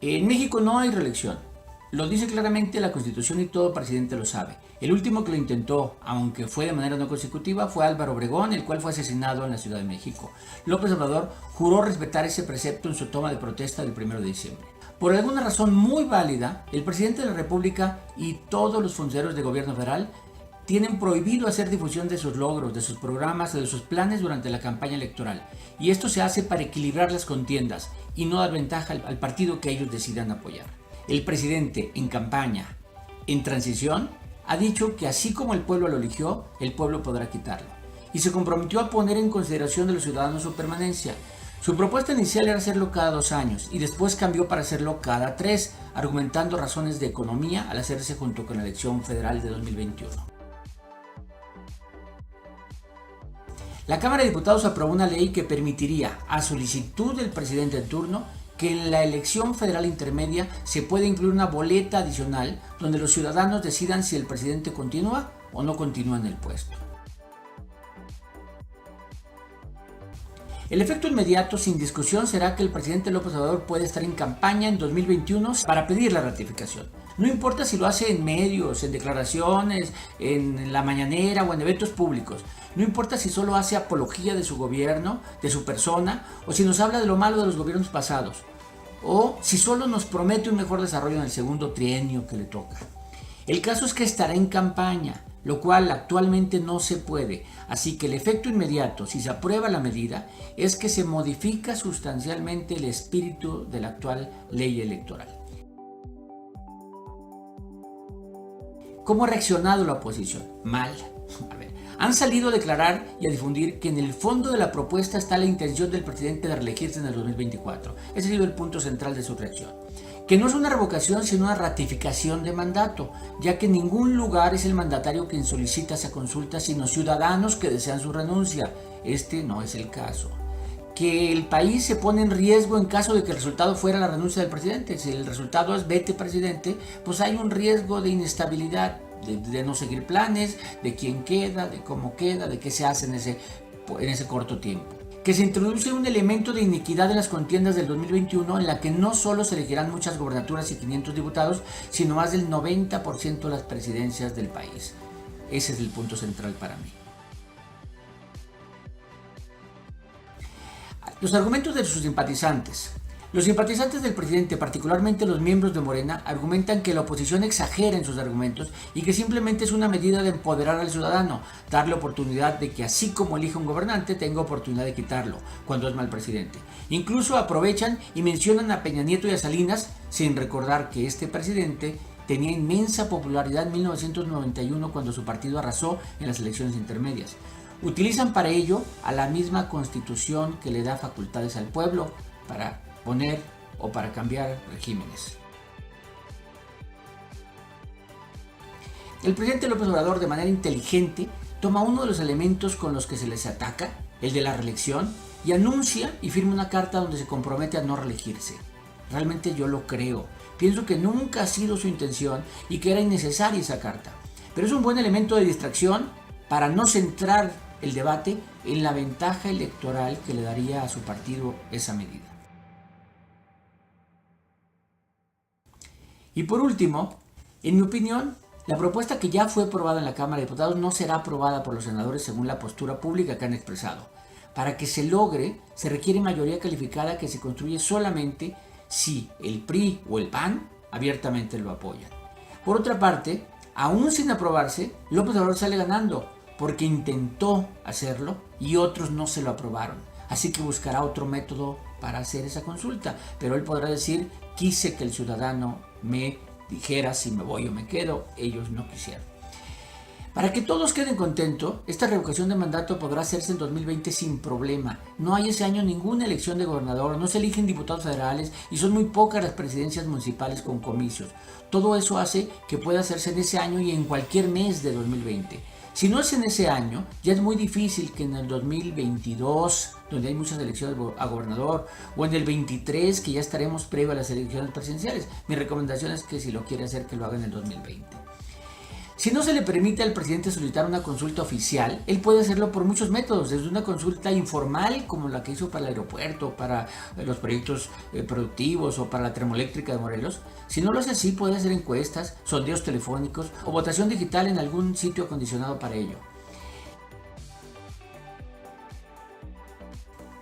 En México no hay reelección. Lo dice claramente la Constitución y todo presidente lo sabe. El último que lo intentó, aunque fue de manera no consecutiva, fue Álvaro Obregón, el cual fue asesinado en la Ciudad de México. López Obrador juró respetar ese precepto en su toma de protesta del 1 de diciembre. Por alguna razón muy válida, el presidente de la República y todos los funcionarios de gobierno federal tienen prohibido hacer difusión de sus logros, de sus programas o de sus planes durante la campaña electoral. Y esto se hace para equilibrar las contiendas y no dar ventaja al partido que ellos decidan apoyar. El presidente en campaña, en transición, ha dicho que así como el pueblo lo eligió, el pueblo podrá quitarlo. Y se comprometió a poner en consideración de los ciudadanos su permanencia. Su propuesta inicial era hacerlo cada 2 años y después cambió para hacerlo cada 3, argumentando razones de economía al hacerse junto con la elección federal de 2021. La Cámara de Diputados aprobó una ley que permitiría, a solicitud del presidente en turno, que en la elección federal intermedia se puede incluir una boleta adicional donde los ciudadanos decidan si el presidente continúa o no continúa en el puesto. El efecto inmediato, sin discusión, será que el presidente López Obrador puede estar en campaña en 2021 para pedir la ratificación. No importa si lo hace en medios, en declaraciones, en la mañanera o en eventos públicos. No importa si solo hace apología de su gobierno, de su persona, o si nos habla de lo malo de los gobiernos pasados. O si solo nos promete un mejor desarrollo en el segundo trienio que le toca. El caso es que estará en campaña, lo cual actualmente no se puede. Así que el efecto inmediato, si se aprueba la medida, es que se modifica sustancialmente el espíritu de la actual ley electoral. ¿Cómo ha reaccionado la oposición? Mal. Han salido a declarar y a difundir que en el fondo de la propuesta está la intención del presidente de reelegirse en el 2024. Ese ha sido el punto central de su reacción. Que no es una revocación, sino una ratificación de mandato, ya que en ningún lugar es el mandatario quien solicita esa consulta, sino ciudadanos que desean su renuncia. Este no es el caso. Que el país se pone en riesgo en caso de que el resultado fuera la renuncia del presidente. Si el resultado es vete presidente, pues hay un riesgo de inestabilidad, de no seguir planes, de quién queda, de cómo queda, de qué se hace en ese corto tiempo. Que se introduce un elemento de iniquidad en las contiendas del 2021 en la que no solo se elegirán muchas gobernaturas y 500 diputados, sino más del 90% de las presidencias del país. Ese es el punto central para mí. Los argumentos de sus simpatizantes. Los simpatizantes del presidente, particularmente los miembros de Morena, argumentan que la oposición exagera en sus argumentos y que simplemente es una medida de empoderar al ciudadano, darle oportunidad de que así como elige un gobernante, tenga oportunidad de quitarlo cuando es mal presidente. Incluso aprovechan y mencionan a Peña Nieto y a Salinas sin recordar que este presidente tenía inmensa popularidad en 1991 cuando su partido arrasó en las elecciones intermedias. Utilizan para ello a la misma Constitución que le da facultades al pueblo para poner o para cambiar regímenes. El presidente López Obrador, de manera inteligente, toma uno de los elementos con los que se les ataca, el de la reelección, y anuncia y firma una carta donde se compromete a no reelegirse. Realmente yo lo creo. Pienso que nunca ha sido su intención y que era innecesaria esa carta. Pero es un buen elemento de distracción para no centrar el debate en la ventaja electoral que le daría a su partido esa medida. Y por último, en mi opinión, la propuesta que ya fue aprobada en la Cámara de Diputados no será aprobada por los senadores según la postura pública que han expresado. Para que se logre, se requiere mayoría calificada que se construye solamente si el PRI o el PAN abiertamente lo apoyan. Por otra parte, aún sin aprobarse, López Obrador sale ganando porque intentó hacerlo y otros no se lo aprobaron. Así que buscará otro método para hacer esa consulta, pero él podrá decir: quise que el ciudadano me dijera si me voy o me quedo, ellos no quisieron. Para que todos queden contentos, esta revocación de mandato podrá hacerse en 2020 sin problema. No hay ese año ninguna elección de gobernador, no se eligen diputados federales y son muy pocas las presidencias municipales con comicios. Todo eso hace que pueda hacerse en ese año y en cualquier mes de 2020. Si no es en ese año, ya es muy difícil que en el 2022, donde hay muchas elecciones a gobernador, o en el 23, que ya estaremos previo a las elecciones presidenciales. Mi recomendación es que si lo quiere hacer, que lo haga en el 2020. Si no se le permite al presidente solicitar una consulta oficial, él puede hacerlo por muchos métodos, desde una consulta informal como la que hizo para el aeropuerto, para los proyectos productivos o para la termoeléctrica de Morelos. Si no lo hace así, puede hacer encuestas, sondeos telefónicos o votación digital en algún sitio acondicionado para ello.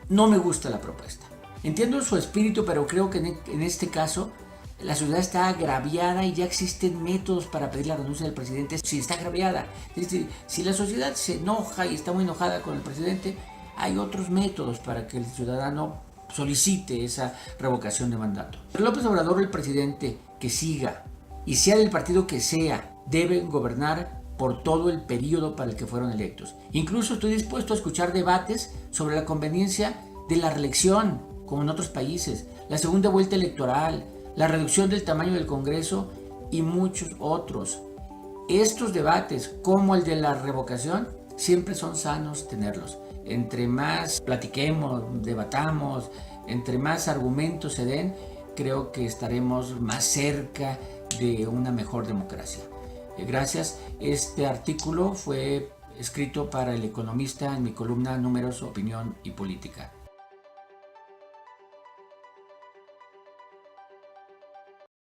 No me gusta la propuesta. Entiendo su espíritu, pero creo que en este caso la sociedad está agraviada y ya existen métodos para pedir la renuncia del presidente si está agraviada. Es decir, si la sociedad se enoja y está muy enojada con el presidente, hay otros métodos para que el ciudadano solicite esa revocación de mandato. López Obrador, el presidente que siga y sea del partido que sea, deben gobernar por todo el periodo para el que fueron electos. Incluso estoy dispuesto a escuchar debates sobre la conveniencia de la reelección, como en otros países, la segunda vuelta electoral, la reducción del tamaño del Congreso y muchos otros. Estos debates, como el de la revocación, siempre son sanos tenerlos. Entre más platiquemos, debatamos, entre más argumentos se den, creo que estaremos más cerca de una mejor democracia. Gracias. Este artículo fue escrito para El Economista en mi columna Números, Opinión y Política.